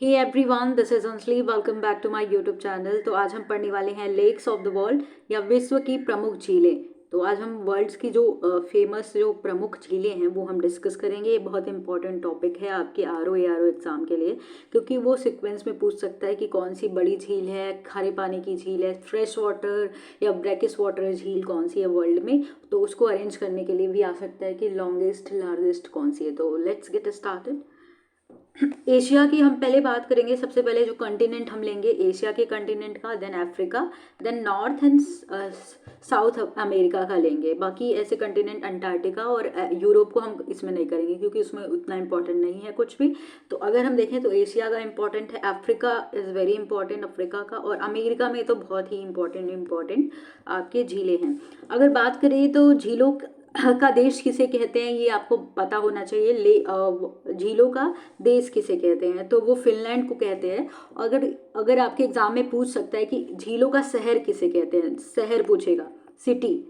Hey everyone, this is Anjali. Welcome back to my YouTube channel. तो आज हम पढ़ने वाले हैं लेक्स ऑफ द वर्ल्ड या विश्व की प्रमुख झीलें। तो आज हम वर्ल्ड्स की जो फेमस जो प्रमुख झीलें हैं वो हम डिस्कस करेंगे। ये बहुत इंपॉर्टेंट टॉपिक है आपके आर ओ एग्ज़ाम के लिए, क्योंकि वो सीक्वेंस में पूछ सकता है कि कौन सी बड़ी झील है, खारे पानी की झील है, फ्रेश वाटर या ब्रैकिश वाटर झील कौन सी है वर्ल्ड में। तो उसको अरेंज करने के लिए भी आ सकता है कि लॉन्गेस्ट लार्जेस्ट कौन सी है। तो लेट्स गेट स्टार्टेड। एशिया की हम पहले बात करेंगे। सबसे पहले जो कंटिनेंट हम लेंगे एशिया के कंटिनेंट का, then Africa, then North and South America का लेंगे। बाकी ऐसे कंटिनेंट अंटार्कटिका और यूरोप को हम इसमें नहीं करेंगे क्योंकि उसमें उतना इंपॉर्टेंट नहीं है कुछ भी। तो अगर हम देखें तो एशिया का इंपॉर्टेंट है, Africa is very important Africa का, और अमेरिका में तो बहुत ही इंपॉर्टेंट आपके झीलें हैं। अगर बात करें तो झीलों का देश किसे कहते हैं ये आपको पता होना चाहिए। झीलों का देश किसे कहते हैं तो वो फिनलैंड को कहते हैं। अगर अगर आपके एग्जाम में पूछ सकता है कि झीलों का शहर किसे कहते हैं, शहर पूछेगा, सिटी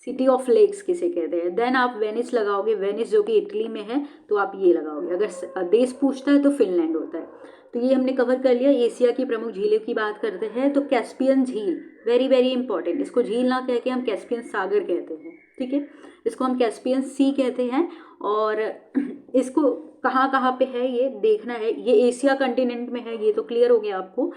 सिटी ऑफ लेक्स किसे कहते हैं, देन आप वेनिस लगाओगे। वेनिस जो कि इटली में है तो आप ये लगाओगे। अगर देश पूछता है तो फिनलैंड होता है। तो ये हमने कवर कर लिया। एशिया की प्रमुख झीलों की बात करते हैं तो कैस्पियन झील वेरी इंपॉर्टेंट। इसको झील ना कह के हम कैस्पियन सागर कहते हैं, ठीक है। इसको हम कैस्पियन सी कहते हैं। और इसको कहाँ कहाँ पे है ये देखना है। ये एशिया कंटिनेंट में है, ये तो क्लियर हो गया आपको।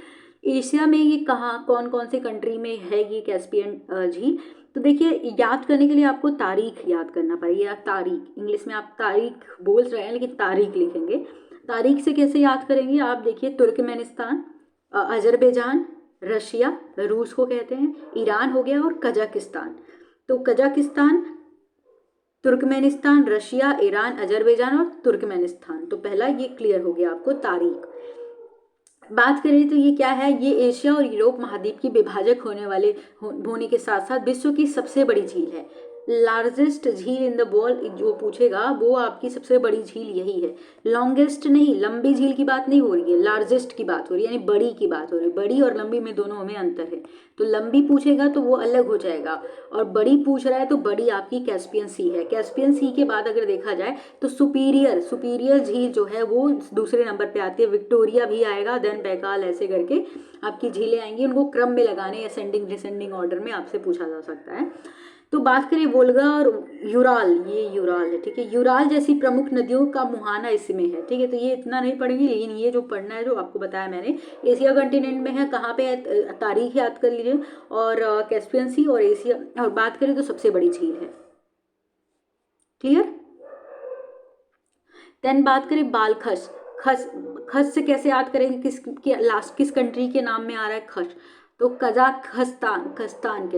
एशिया में ये कहाँ कौन कौन से कंट्री में है ये कैस्पियन झील। तो देखिए, याद करने के लिए आपको तारीख याद करना पड़ेगा। तारीख इंग्लिश में आप तारीख बोल रहे हैं लेकिन तारीख लिखेंगे। तारीख से कैसे याद करेंगे आप देखिए, तुर्कमेनिस्तान, अजरबैजान, रशिया, रूस को कहते हैं, ईरान हो गया, और कजाकिस्तान। तो Kazakhstan, Turkmenistan, Russia, Iran, Azerbaijan और तुर्कमेनिस्तान। तो पहला ये क्लियर हो गया आपको तारीख। बात करें तो ये क्या है, ये एशिया और यूरोप महाद्वीप की विभाजक होने के साथ साथ विश्व की सबसे बड़ी झील है। लार्जेस्ट झील इन द वर्ल्ड जो पूछेगा वो आपकी सबसे बड़ी झील यही है। लॉन्गेस्ट नहीं, लंबी झील की बात नहीं हो रही है, लार्जेस्ट की बात हो रही है, यानी बड़ी की बात हो रही है। बड़ी और लंबी में दोनों में अंतर है। तो लंबी पूछेगा तो वो अलग हो जाएगा, और बड़ी पूछ रहा है तो बड़ी आपकी कैस्पियन सी है। कैस्पियन सी के बाद अगर देखा जाए तो सुपीरियर झील जो है वो दूसरे नंबर पे आती है। विक्टोरिया भी आएगा, देन बैकाल, ऐसे करके आपकी झीलें आएंगी। उनको क्रम में लगाने, असेंडिंग डिसेंडिंग ऑर्डर में आपसे पूछा जा सकता है। तो बात करें वोल्गा और यूराल, ये यूराल है, ठीक है। यूराल जैसी प्रमुख नदियों का मुहाना इसमें है, ठीक है। तो ये इतना नहीं पढ़ेंगे, लेकिन ये जो पढ़ना है जो आपको बताया मैंने, एशिया कंटिनेंट में है, कहाँ पे है, तारीख याद कर लीजिए। और कैस्पियन सी और एशिया। और बात करें तो सबसे बड़ी झील है, क्लियर। देन बात करें बाल खस। खस खस से कैसे याद करेंगे, किस कंट्री के नाम में आ रहा है खस। तो कजाकिस्तान,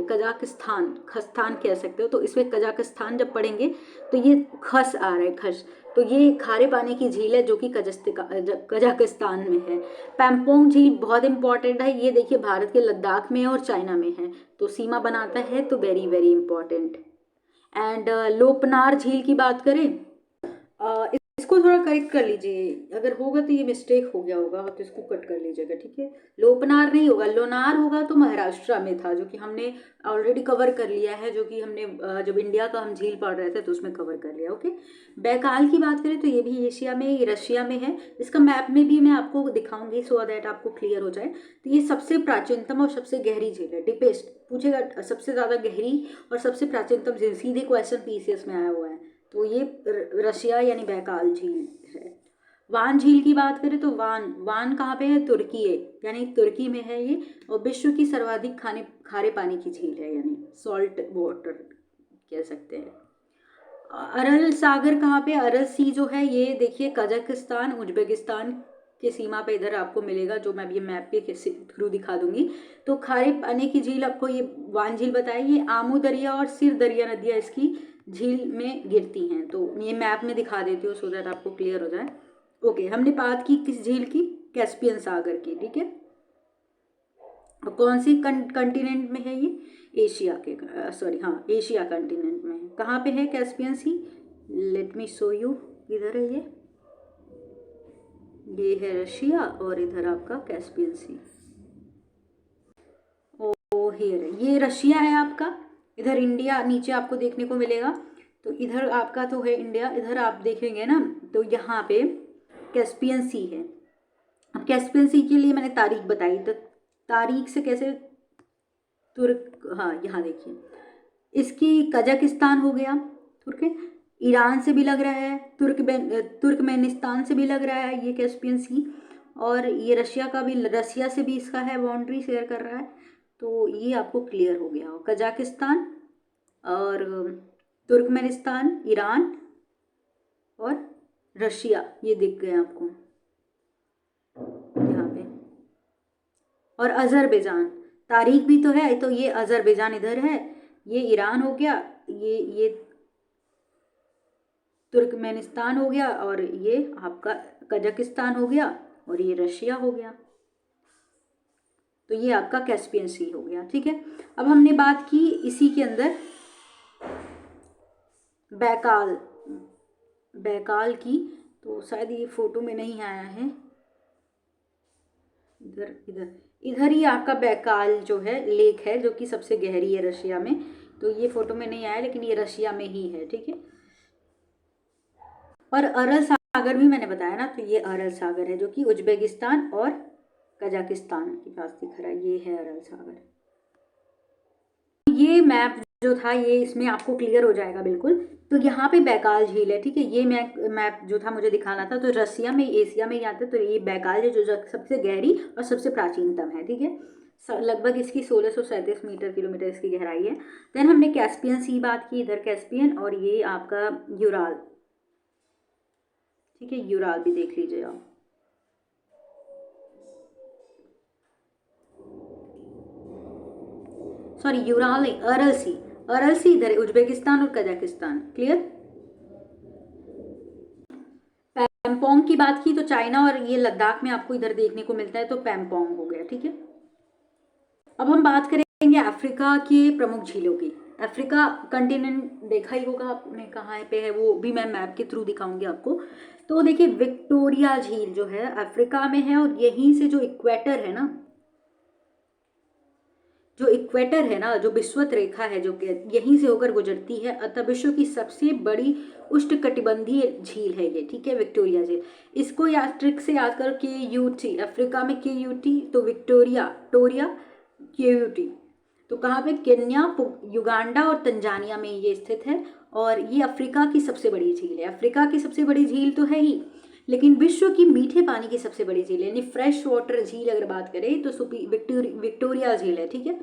कजाकिस्तान खस्तान कह सकते हो। तो इसमें कजाकिस्तान जब पढ़ेंगे तो ये खस आ रहा है, खस। तो ये खारे पानी की झील है जो कि कजाकिस्तान में है। पैम्पोंग झील बहुत इंपॉर्टेंट है। ये देखिए भारत के लद्दाख में है और चाइना में है, तो सीमा बनाता है, तो वेरी इंपॉर्टेंट। एंड लोपनार झील की बात करें, इसको थोड़ा करेक्ट कर लीजिए। अगर होगा तो ये मिस्टेक हो गया होगा, तो इसको कट कर लीजिएगा, ठीक है। लोपनार नहीं होगा, लोनार होगा। तो महाराष्ट्र में था, जो कि हमने ऑलरेडी कवर कर लिया है, जो कि हमने जब इंडिया का हम झील पढ़ रहे थे तो उसमें कवर कर लिया, ओके। बैकाल की बात करें तो ये भी एशिया में, ये रशिया में है। इसका मैप में भी मैं आपको दिखाऊंगी सो दैट आपको क्लियर हो जाए। तो ये सबसे प्राचीनतम और सबसे गहरी झील है। डीपेस्ट पूछेगा, सबसे ज़्यादा गहरी और सबसे प्राचीनतम झील, सीधे क्वेश्चन पीसीएस में आया हुआ है। तो ये रशिया यानी बैकाल झील है। वान झील की बात करें तो वान कहाँ पे है, तुर्की है, यानी तुर्की में है ये। और विश्व की सर्वाधिक खारे पानी की झील है, यानी सॉल्ट वाटर कह सकते हैं। अरल सागर कहाँ पे, अरल सी जो है ये देखिए कजाकिस्तान उज्बेकिस्तान के सीमा पे इधर आपको मिलेगा, जो मैं अभी मैप के थ्रू दिखा दूंगी। तो खारे पानी की झील आपको ये वान झील बताई, ये आमू दरिया और सिर दरिया नदियाँ इसकी झील में गिरती हैं। तो ये मैप में दिखा देती हूँ सो दैट आपको क्लियर हो जाए। ओके, हमने बात की किस झील की, कैस्पियन सागर की, ठीक है। कौन सी कंटिनेंट में है ये, एशिया के, सॉरी हाँ, एशिया कंटिनेंट में है। कहाँ पे है Caspian Sea, let me show you. इधर है ये है रशिया, और इधर आपका कैस्पियन सी। ओ हियर है, ये रशिया है आपका। इधर इंडिया नीचे आपको देखने को मिलेगा। तो इधर आपका तो है इंडिया, इधर आप देखेंगे ना तो यहाँ पे कैस्पियन सी है। अब कैस्पियन सी के लिए मैंने तारीख बताई, तो तारीख से कैसे हाँ यहाँ देखिए, इसकी कजाकिस्तान हो गया, ठीक है, ईरान से भी लग रहा है, तुर्कमेनिस्तान से भी लग रहा है ये कैस्पियन सी, और ये रशिया का भी, रशिया से भी इसका है, बाउंड्री शेयर कर रहा है। तो ये आपको क्लियर हो गया हो, कजाकिस्तान और तुर्कमेनिस्तान, ईरान और रशिया, ये दिख गए आपको यहाँ पे। और अजरबैजान, तारीख भी तो है, तो ये अजरबैजान इधर है, ये ईरान हो गया, ये तुर्कमेनिस्तान हो गया, और ये आपका कजाकिस्तान हो गया, और ये रशिया हो गया। तो ये आपका कैस्पियन सी हो गया, ठीक है। अब हमने बात की इसी के अंदर बैकाल की, तो शायद ये फोटो में नहीं आया है, इधर इधर इधर ही आपका बैकाल जो है लेक है, जो कि सबसे गहरी है रशिया में। तो ये फोटो में नहीं आया, लेकिन ये रशिया में ही है, ठीक है। और अरल सागर भी मैंने बताया ना, तो ये अरल सागर है जो कि उज्बेकिस्तान और कजाकिस्तान के पास दिख रहा है, ये है अरल सागर। ये मैप जो था ये इसमें आपको क्लियर हो जाएगा बिल्कुल। तो यहाँ पे बैकाल झील है, ठीक है, ये मैप जो था मुझे दिखाना था, तो रसिया में, एशिया में ही आता है। तो ये बैकाल है जो सबसे गहरी और सबसे प्राचीनतम है, ठीक है। लगभग इसकी 1637 मीटर किलोमीटर इसकी गहराई है। देन हमने कैस्पियन सी बात की, इधर कैस्पियन, और ये आपका यूराल, ठीक है, यूराल भी देख लीजिए आप। सॉरी यूराल नहीं, अरल सी इधर है, उज्बेकिस्तान और कजाकिस्तान, क्लियर। पैम्पोंग की बात की तो चाइना और ये लद्दाख में आपको इधर देखने को मिलता है, तो पैम्पोंग हो गया, ठीक है। अब हम बात करेंगे अफ्रीका के प्रमुख झीलों की। अफ्रीका कंटिनेंट देखा ही होगा आपने, कहाँ पे है वो भी मैं मैप के थ्रू दिखाऊंगी आपको। तो देखिए विक्टोरिया झील जो है अफ्रीका में है, और यहीं से जो इक्वेटर है ना, जो विषुवत रेखा है, जो यहीं से होकर गुजरती है, अतः विश्व की सबसे बड़ी उष्णकटिबंधीय झील है ये, ठीक है, विक्टोरिया झील। इसको याद, ट्रिक से याद करो, KUT, अफ्रीका में KUT, तो टोरिया KUT। तो कहाँ पे, केन्या, युगांडा और तंजानिया में ये स्थित है, और ये अफ्रीका की सबसे बड़ी झील है। अफ्रीका की सबसे बड़ी झील तो है ही, लेकिन विश्व की मीठे पानी की सबसे बड़ी झील है, यानी फ्रेश वाटर झील अगर बात करें तो विक्टोरिया झील है, ठीक है।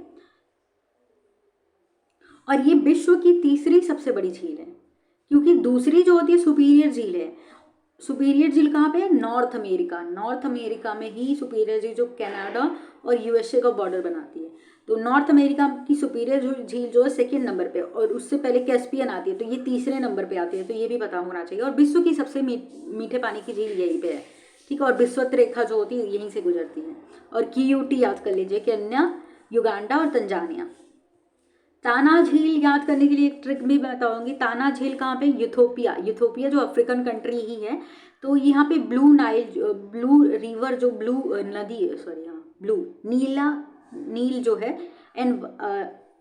और ये विश्व की तीसरी सबसे बड़ी झील है, क्योंकि दूसरी जो होती है सुपीरियर झील है। सुपीरियर झील कहाँ पे है, नॉर्थ अमेरिका में ही सुपीरियर झील, जो कनाडा और USA का बॉर्डर बनाती है। तो नॉर्थ अमेरिका की सुपीरियर झील जो है सेकेंड नंबर पे, और उससे पहले कैस्पियन आती है, तो ये तीसरे नंबर पे आती है, तो ये भी पता होना चाहिए। और विश्व की सबसे मीठे पानी की झील यहीं पे है, ठीक है। और विषुवत रेखा जो होती है यहीं से गुजरती है। और KUT याद कर लीजिए, केन्या, युगांडा और तंजानिया। ताना झील याद करने के लिए एक ट्रिक भी मैं बताऊंगी। ताना झील कहाँ पे, यूथोपिया जो अफ्रीकन कंट्री ही है। तो यहाँ पे ब्लू रिवर, जो ब्लू नदी, सॉरी हाँ, ब्लू नील जो है, एंड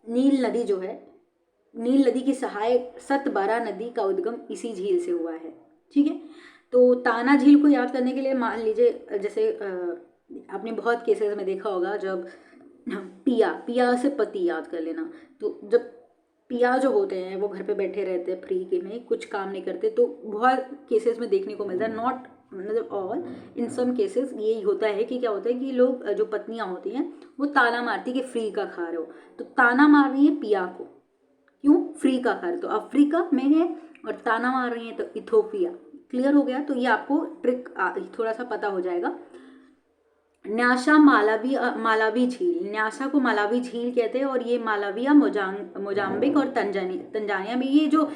नील नदी जो है, नील नदी की सहायक सतबारा नदी का उद्गम इसी झील से हुआ है, ठीक है। तो ताना झील को याद करने के लिए मान लीजिए, जैसे आपने बहुत केसेस में देखा होगा, जब पिया से पति याद कर लेना। तो जब पिया जो होते हैं वो घर पे बैठे रहते हैं फ्री के में, कुछ काम नहीं करते, तो बहुत केसेस में देखने को मिलता है, नॉट मतलब ऑल, इन सम केसेस यही होता है कि क्या होता है कि लोग, जो पत्नियां होती हैं, वो ताना मारती कि फ्री का खा रहे हो, तो ताना मार रही है पिया को, क्यों, फ्री का खा रहे, तो अफ्रीका में है, और ताना मार रही है तो इथोपिया। क्लियर हो गया। तो ये आपको ट्रिक थोड़ा सा पता हो जाएगा। न्यासा मालावी झील, न्यासा को मालावी झील कहते हैं, और ये मालाविया, मोजाम्बिक और तंजानिया में, ये जो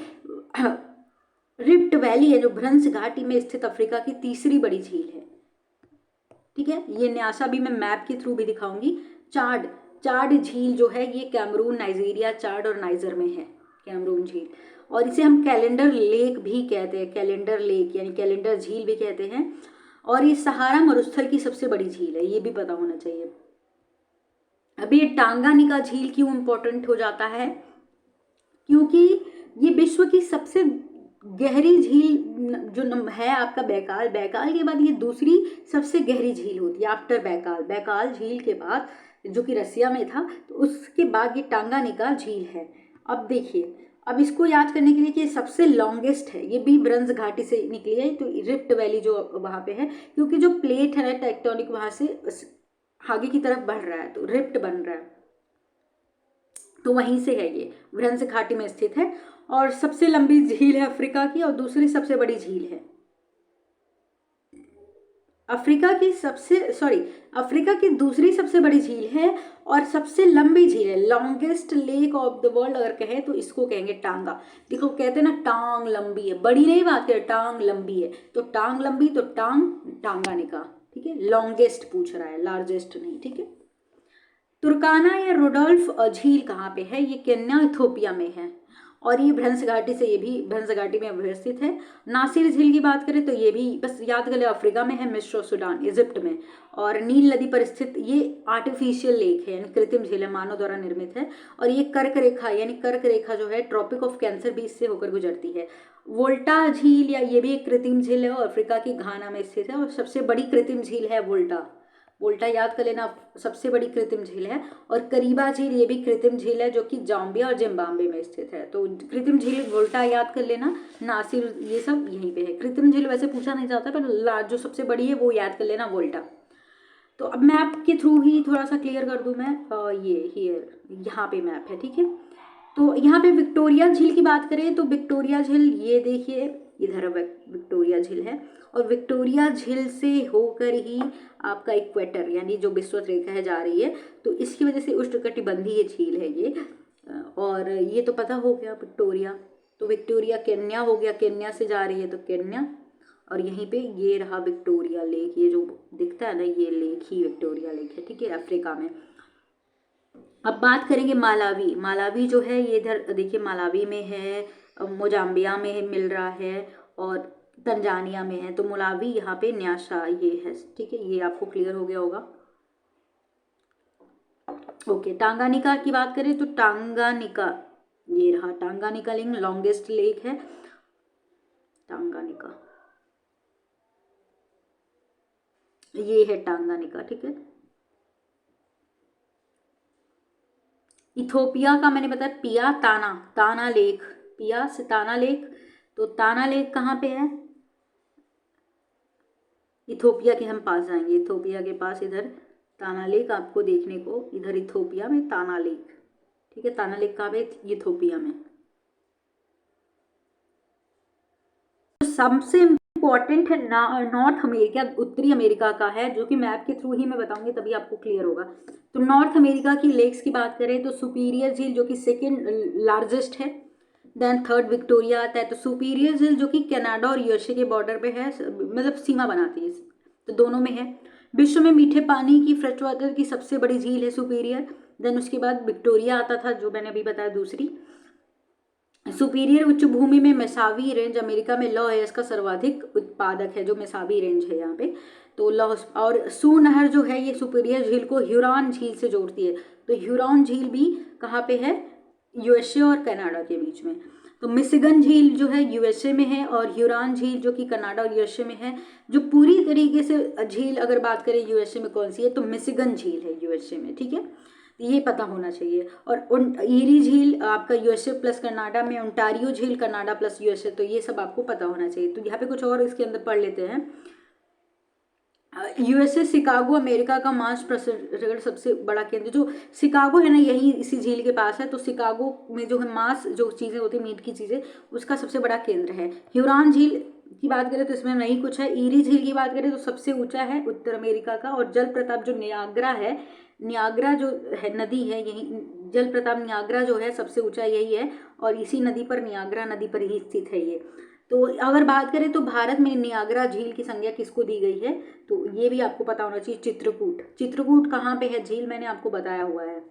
रिफ्ट वैली है, जो भ्रंश घाटी में स्थित अफ्रीका की तीसरी बड़ी झील है, ठीक है। ये न्यासा भी मैं मैप के थ्रू भी दिखाऊंगी। चाड झील जो है ये कैमरून, नाइजीरिया, चाड और नाइजर में है कैमरून झील, और इसे हम कैलेंडर लेक भी कहते हैं, कैलेंडर लेक यानी कैलेंडर झील भी कहते हैं। और ये सहारा मरुस्थल की सबसे बड़ी झील है, ये भी पता होना चाहिए। अभी ये टांगानिका झील क्यों इंपॉर्टेंट हो जाता है, क्योंकि ये विश्व की सबसे गहरी झील जो है आपका बैकाल, बैकाल के बाद ये दूसरी सबसे गहरी झील होती है आफ्टर बैकाल। बैकाल झील के बाद जो कि रसिया में था, तो उसके बाद ये टांगानिका झील है। अब देखिए, अब इसको याद करने के लिए कि ये सबसे लॉन्गेस्ट है, ये भी ब्रंज घाटी से निकली है, तो रिफ्ट वैली जो वहाँ पे है, क्योंकि जो प्लेट है टेक्टोनिक वहाँ से आगे की तरफ बढ़ रहा है, तो रिफ्ट बन रहा है, तो वहीं से है ये, ब्रंज घाटी में स्थित है। और सबसे लंबी झील है अफ्रीका की, और दूसरी सबसे बड़ी झील है अफ्रीका की दूसरी सबसे बड़ी झील है और सबसे लंबी झील है। Longest lake of the world अगर कहें तो इसको कहेंगे टांगा। देखो कहते हैं ना टांग लंबी है, बड़ी नहीं बात है, टांग लंबी है, तो टांग लंबी, तो टांगानिका, ठीक है। लॉन्गेस्ट पूछ रहा है, लार्जेस्ट नहीं, ठीक है। तुर्काना या रुडोल्फ झील कहाँ पे है? ये केन्या इथोपिया में है, और ये भ्रंश घाटी से, ये भी भ्रंश घाटी में अवस्थित है। नासिर झील की बात करें तो ये भी बस याद कर ले, अफ्रीका में है, मिस्र और सूडान, इजिप्ट में। और नील नदी पर स्थित ये आर्टिफिशियल लेक है, यानी कृत्रिम झील है, मानव द्वारा निर्मित है। और ये कर्क रेखा, यानी कर्क रेखा जो है ट्रॉपिक ऑफ कैंसर भी इससे होकर गुजरती है। वोल्टा झील, या ये भी एक कृत्रिम झील है और अफ्रीका की घाना में स्थित है, और सबसे बड़ी कृत्रिम झील है वोल्टा। वोल्टा याद कर लेना, सबसे बड़ी कृत्रिम झील है। और करीबा झील, ये भी कृत्रिम झील है जो कि जाम्बिया और जिम्बाब्वे में स्थित है, तो कृत्रिम झील वोल्टा याद कर लेना। नासिर, ये सब यहीं पे है। कृत्रिम झील वैसे पूछा नहीं जाता, पर जो सबसे बड़ी है वो याद कर लेना, वोल्टा। तो अब मैप के थ्रू ही थोड़ा सा क्लियर कर दूं मैं, यहाँ पे मैप है, ठीक है। तो यहाँ पे विक्टोरिया झील की बात करें तो विक्टोरिया झील, ये देखिए इधर विक्टोरिया झील है, और विक्टोरिया झील से होकर ही आपका इक्वेटर, यानी जो विषुवत रेखा है, जा रही है, तो इसकी वजह से उष्णकटिबंधीय झील है ये। और ये तो पता हो गया विक्टोरिया। तो विक्टोरिया केन्या हो गया, केन्या से जा रही है तो केन्या, और यहीं पे ये रहा विक्टोरिया लेक, ये जो दिखता है ना, ये लेक ही विक्टोरिया लेक है, ठीक है, अफ्रीका में। अब बात करेंगे मालावी। मालावी जो है ये इधर देखिए, मालावी में है, मोजाम्बिया में है, मिल रहा है, और तंजानिया में है। तो मोलावी यहाँ पे न्यासा ये है, ठीक है, ये आपको क्लियर हो गया होगा। ओके, टांगानिका की बात करें तो टांगानिका, ये रहा टांगानिका लेक, लॉन्गेस्ट लेक है टांगानिका, ये है टांगानिका, ठीक है। इथोपिया का मैंने बताया पिया ताना लेक, पिया से ताना लेक, तो ताना लेक कहाँ पे है? इथोपिया के हम पास जाएंगे, इथोपिया के पास इधर ताना लेक आपको देखने को, इधर इथोपिया में ताना लेक, ठीक है। ताना लेक कहाँ पे? इथोपिया में। तो सबसे इम्पोर्टेंट है नॉर्थ अमेरिका, उत्तरी अमेरिका का है, जो कि मैप के थ्रू ही मैं बताऊंगी, तभी आपको क्लियर होगा। तो नॉर्थ अमेरिका की लेक्स की बात करें तो सुपीरियर झील जो कि सेकेंड लार्जेस्ट है, देन थर्ड विक्टोरिया आता है। तो सुपीरियर झील जो कि कनाडा और यूएसए के बॉर्डर पे है, मतलब सीमा बनाती है, तो दोनों में है। विश्व में मीठे पानी की फ्रेश वाटर की सबसे बड़ी झील है सुपीरियर। देन उसके बाद विक्टोरिया आता था, जो मैंने अभी बताया दूसरी। सुपीरियर उच्च भूमि में मेसावी रेंज, अमेरिका में लॉ है इसका सर्वाधिक उत्पादक है, जो मेसावी रेंज है यहाँ पे। तो लॉ, और सू नहर जो है ये सुपीरियर झील को ह्यूरॉन झील से जोड़ती है। तो ह्यूरॉन झील भी कहाँ पे है? यूएसए और कनाडा के बीच में। तो मिशिगन झील जो है यूएसए में है, और ह्यूरॉन झील जो कि कनाडा और यूएसए में है। जो पूरी तरीके से झील अगर बात करें यूएसए में कौन सी है, तो मिशिगन झील है यूएसए में, ठीक है, ये पता होना चाहिए। और ईरी झील आपका यूएसए प्लस कनाडा में, ओंटारियो झील कनाडा प्लस यूएसए, तो ये सब आपको पता होना चाहिए। तो यहाँ पे कुछ और इसके अंदर पढ़ लेते हैं। यूएसए शिकागो, अमेरिका का मांस प्रसंस्करण सबसे बड़ा केंद्र, जो शिकागो है ना, यही इसी झील के पास है। तो शिकागो में जो है मांस, जो चीज़ें होती है मीट की चीज़ें, उसका सबसे बड़ा केंद्र है। ह्यूरॉन झील की बात करें तो इसमें नहीं कुछ है। ईरी झील की बात करें तो सबसे ऊंचा है उत्तर अमेरिका का। और जल प्रताप जो नियाग्रा है, नियाग्रा जो है नदी है, यही जल प्रताप नियाग्रा जो है सबसे ऊंचा यही है, और इसी नदी पर, नियाग्रा नदी पर ही स्थित है ये। तो अगर बात करें तो भारत में नियाग्रा झील की संज्ञा किसको दी गई है, तो ये भी आपको पता होना चाहिए। चित्रकूट, चित्रकूट कहाँ पे है झील, मैंने आपको बताया हुआ है।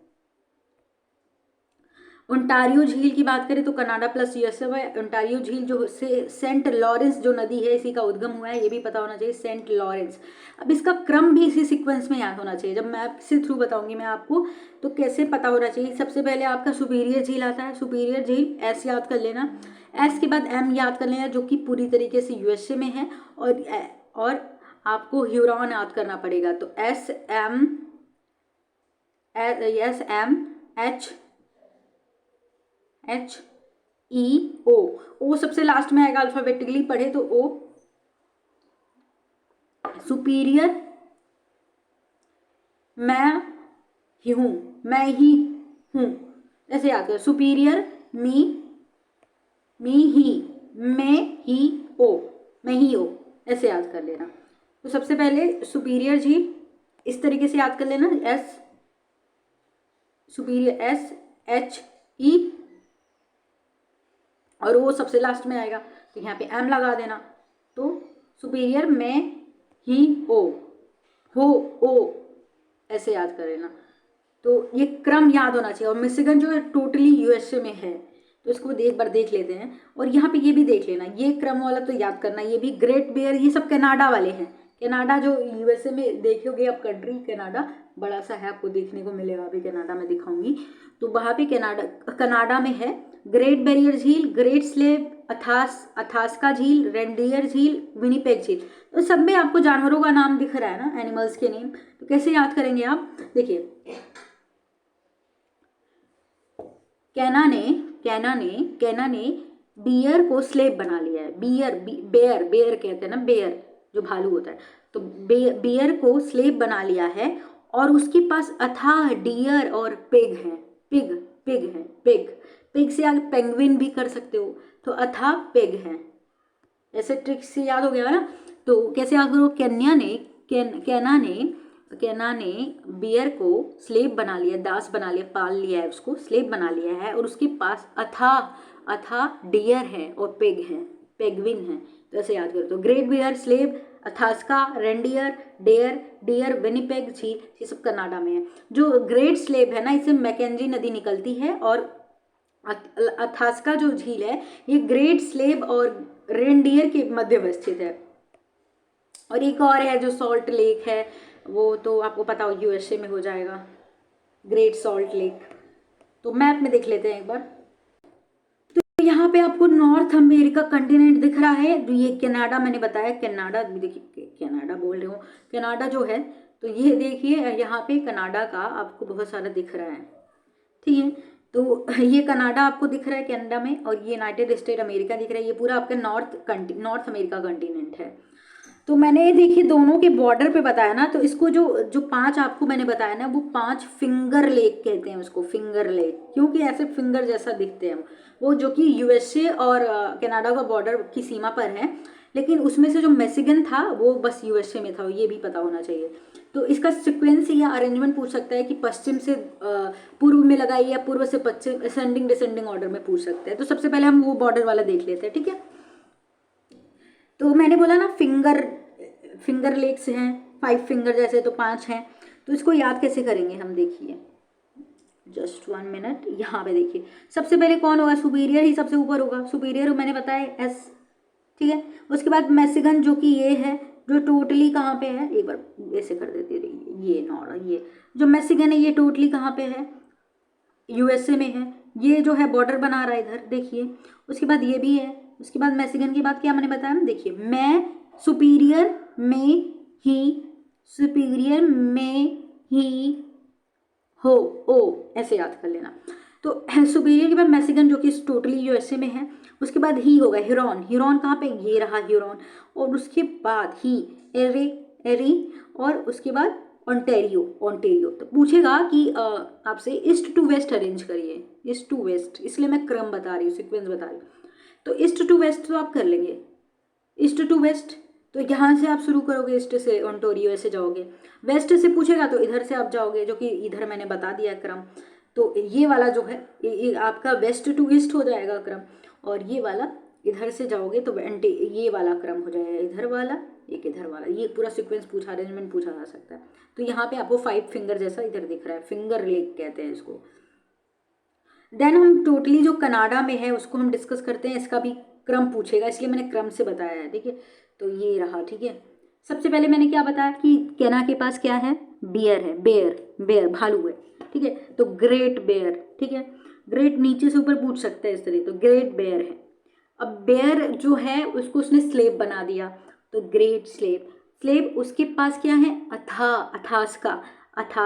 ओंटारियो झील की बात करें तो कनाडा प्लस यूएसए में। ओंटारियो झील जो से सेंट लॉरेंस जो नदी है, इसी का उद्गम हुआ है, ये भी पता होना चाहिए, सेंट लॉरेंस। अब इसका क्रम भी इसी सीक्वेंस में याद होना चाहिए। जब मैप से थ्रू बताऊंगी मैं आपको तो कैसे पता होना चाहिए। सबसे पहले आपका सुपीरियर झील आता है, सुपीरियर झील ऐसे याद कर लेना, एस के बाद एम याद कर लेना, जो कि पूरी तरीके से यूएसए में है, और आपको ह्यूरॉन याद करना पड़ेगा। तो एस एम एच ई ओ सबसे लास्ट में आएगा, अल्फाबेटिकली पढ़े तो ओ। सुपीरियर मैं ही हूँ, ऐसे याद करो। सुपीरियर मी ही, मैं ही ओ, ऐसे याद कर लेना। तो सबसे पहले सुपीरियर झील इस तरीके से याद कर लेना, S superior S H E, और वो सबसे लास्ट में आएगा, तो यहाँ पे एम लगा देना। तो सुपीरियर में ही ओ ऐसे याद कर लेना। तो ये क्रम याद होना चाहिए। और मिशिगन जो है टोटली यूएसए में है, तो इसको एक बार देख लेते हैं। और यहाँ पे ये भी देख लेना, ये क्रम वाला तो याद करना, ये भी ग्रेट बेयर, ये सब कनाडा वाले हैं। कनाडा जो यूएसए में देखोगे आप, कंट्री कनाडा बड़ा सा है, आपको देखने को मिलेगा, अभी कनाडा में दिखाऊंगी। तो वहाँ पे कनाडा में है ग्रेट बैरियर झील, ग्रेट स्लेव, अथास्का झील, रेंडियर झील, विनिपेग झील। तो सब में आपको जानवरों का नाम दिख रहा है ना, एनिमल्स के नेम। तो कैसे याद करेंगे आप, देखिए कैना ने बियर को स्लेव बना लिया है। बेयर कहते हैं ना, बेयर जो भालू होता है। तो बियर को स्लेव बना लिया है, और उसके पास अथाह डियर और पिग है। पिग से आप पेंगुइन भी कर सकते हो, तो अथाह पिग है। ऐसे ट्रिक से याद हो गया ना। तो कैसे याद करो, कैना ने बियर को स्लेव बना लिया, दास बना लिया, पाल लिया है, उसको स्लेव बना लिया है, और उसके पास अथा डियर है और पेगविन है। तो ऐसे याद करो। तो Great Bear, Slave, Athabasca, Reindeer, Deer, Winnipeg झील, ये सब कनाडा में है। जो ग्रेट स्लेव है ना, इससे मैकेंजी नदी निकलती है, और अथास्का जो झील है ये ग्रेट स्लेव और रेंडियर के मध्य अवस्थित है। और एक और है जो सॉल्ट लेक है, वो तो आपको पता हो यूएसए में हो जाएगा, ग्रेट सॉल्ट लेक। तो मैप में देख लेते हैं एक बार। तो यहाँ पे आपको नॉर्थ अमेरिका कंटिनेंट दिख रहा है। जो ये कनाडा मैंने बताया, कनाडा देखिए, कनाडा बोल रही हूँ, कनाडा जो है, तो ये देखिए यहाँ पे कनाडा का आपको बहुत सारा दिख रहा है, ठीक है। तो ये कनाडा आपको दिख रहा है कनाडा में, और ये यूनाइटेड स्टेट अमेरिका दिख रहा है। ये पूरा आपका नॉर्थ अमेरिका कंटिनेंट है। तो मैंने देखिए दोनों के बॉर्डर पे बताया ना, तो इसको जो 5 आपको मैंने बताया ना, वो 5 फिंगर लेक कहते हैं उसको, फिंगर लेक, क्योंकि ऐसे फिंगर जैसा दिखते हैं वो, जो कि यूएसए और कनाडा का बॉर्डर की सीमा पर है। लेकिन उसमें से जो मिशिगन था वो बस यूएसए में था, ये भी पता होना चाहिए। तो इसका सीक्वेंस या अरेंजमेंट पूछ सकता है कि पश्चिम से पूर्व में लगाई या पूर्व से पश्चिम, असेंडिंग डिसेंडिंग ऑर्डर में पूछ सकते हैं। तो सबसे पहले हम वो बॉर्डर वाला देख लेते हैं, ठीक है। तो मैंने बोला ना फिंगर लेक्स हैं, 5 फिंगर जैसे, तो 5 हैं। तो इसको याद कैसे करेंगे हम, देखिए जस्ट 1 मिनट। यहाँ पे देखिए सबसे पहले कौन होगा, सुपीरियर ही सबसे ऊपर होगा, सुपीरियर मैंने बताया एस, ठीक है। उसके बाद मिशिगन जो कि ये है, जो टोटली कहाँ पे है, एक बार ऐसे कर देते रहिए, ये जो मिशिगन है ये टोटली कहाँ पे है, यूएसए में है। ये जो है बॉर्डर बना रहा है इधर, देखिए। उसके बाद ये भी है। उसके बाद मिशिगन के बाद क्या मैंने बताया, देखिए मैं सुपीरियर में ही हो, ओ ऐसे याद कर लेना। तो सुपीरियर के बाद मिशिगन जो कि टोटली यूएसए में है। उसके बाद ही होगा ह्यूरॉन कहाँ पे, ये रहा ह्यूरॉन। और उसके बाद ही एरी, और उसके बाद ओंटेरियो। तो पूछेगा कि आपसे ईस्ट टू वेस्ट अरेंज करिए, ईस्ट टू वेस्ट, इसलिए मैं क्रम बता रही हूँ, सीक्वेंस बता रही हूँ। तो ईस्ट टू वेस्ट तो आप कर लेंगे, ईस्ट टू वेस्ट। तो यहाँ से आप शुरू करोगे, ईस्ट से ओंटारियो ऐसे जाओगे। वेस्ट से पूछेगा तो इधर से आप जाओगे, जो कि इधर मैंने बता दिया क्रम। तो ये वाला जो है ये आपका वेस्ट टू ईस्ट हो जाएगा क्रम, और ये वाला इधर से जाओगे तो ये वाला क्रम हो जाएगा, इधर वाला एक इधर वाला। ये पूरा सीक्वेंस पूछा, अरेंजमेंट पूछा जा सकता है। तो यहाँ पे आपको 5 फिंगर जैसा इधर दिख रहा है, फिंगर लेक कहते हैं इसको। देन हम टोटली जो कनाडा में है उसको हम डिस्कस करते हैं, इसका भी क्रम पूछेगा, इसलिए मैंने क्रम से बताया है, ठीक है। तो ये रहा, ठीक है। सबसे पहले मैंने क्या बताया कि केना के पास क्या है, बियर है, बेयर भालू है, ठीक है। तो ग्रेट बेयर, ठीक है। ग्रेट नीचे से ऊपर पूछ सकते हैं इस तरह, तो ग्रेट बेयर है। अब बेयर जो है उसको उसने स्लेव बना दिया, तो ग्रेट स्लेव। स्लेव उसके पास क्या है, अथास्का, अथा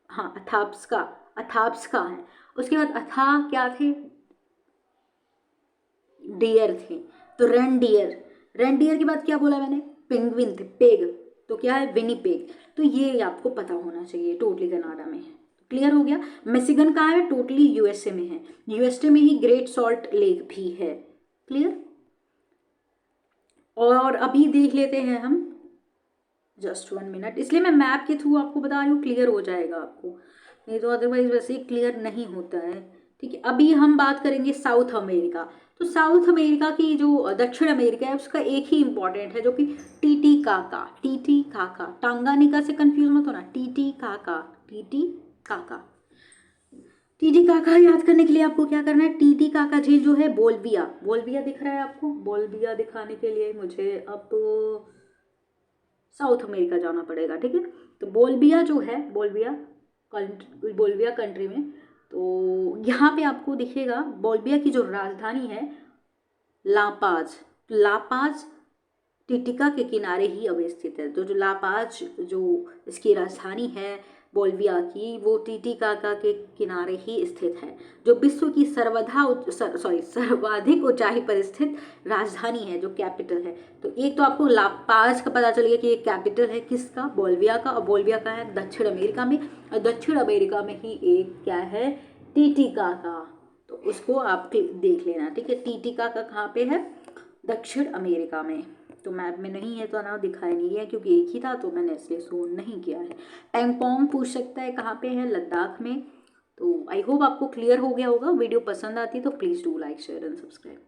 हाँ अथाप्सका है। उसके बाद अथा क्या थे, डियर थे, तो रेंडियर। रेंडियर के बाद क्या बोला मैंने, पेंगुइन थे, पेग, तो क्या है विनीपेग। तो ये आपको पता होना चाहिए, टोटली कनाडा में है। क्लियर हो गया। मिशिगन कहाँ है, टोटली यूएसए में है, यूएसए में ही ग्रेट सॉल्ट लेक भी है। क्लियर। और अभी देख लेते हैं हम, जस्ट 1 मिनट, इसलिए मैं मैप के थ्रू आपको बता रही हूँ, क्लियर हो जाएगा आपको, नहीं तो अदरवाइज वैसे ही क्लियर नहीं होता है। ठीक है, अभी हम बात करेंगे साउथ अमेरिका। तो साउथ अमेरिका की जो दक्षिण अमेरिका है उसका एक ही इंपॉर्टेंट है, जो कि टीटीकाका। टीटीकाका, टांगानिका से कंफ्यूज मत होना, टीटीकाका, टीटीकाका। टीटीकाका याद करने के लिए आपको क्या करना है, टीटीकाका झील जो है बोल्विया, बोल्विया दिख रहा है आपको, बोल्विया दिखाने के लिए मुझे अब साउथ अमेरिका जाना पड़ेगा। ठीक है, तो बोल्विया जो है, बोल्विया कंट्री में, तो यहाँ पे आपको दिखेगा बोल्विया की जो राजधानी है लापाज। लापाज टिटिका के किनारे ही अवस्थित है। तो जो लापाज जो इसकी राजधानी है बोल्विया की, वो टिटिकाका के किनारे ही स्थित है, जो विश्व की सर्वाधिक ऊंचाई पर स्थित राजधानी है, जो कैपिटल है। तो एक तो आपको लापाज का पता चल गया कि ये कैपिटल है किसका, बोल्विया का, और बोल्विया का है दक्षिण अमेरिका में, और दक्षिण अमेरिका में ही एक क्या है, टिटिकाका। तो उसको आप देख लेना। ठीक है, टिटिकाका कहाँ पे है, दक्षिण अमेरिका में। तो मैप में नहीं है तो ना दिखाया नहीं है, क्योंकि एक ही था तो मैंने इसलिए शो नहीं किया है। पैंगोंग पूछ सकता है कहाँ पे है, लद्दाख में। तो आई होप आपको क्लियर हो गया होगा। वीडियो पसंद आती है तो please do like share and subscribe.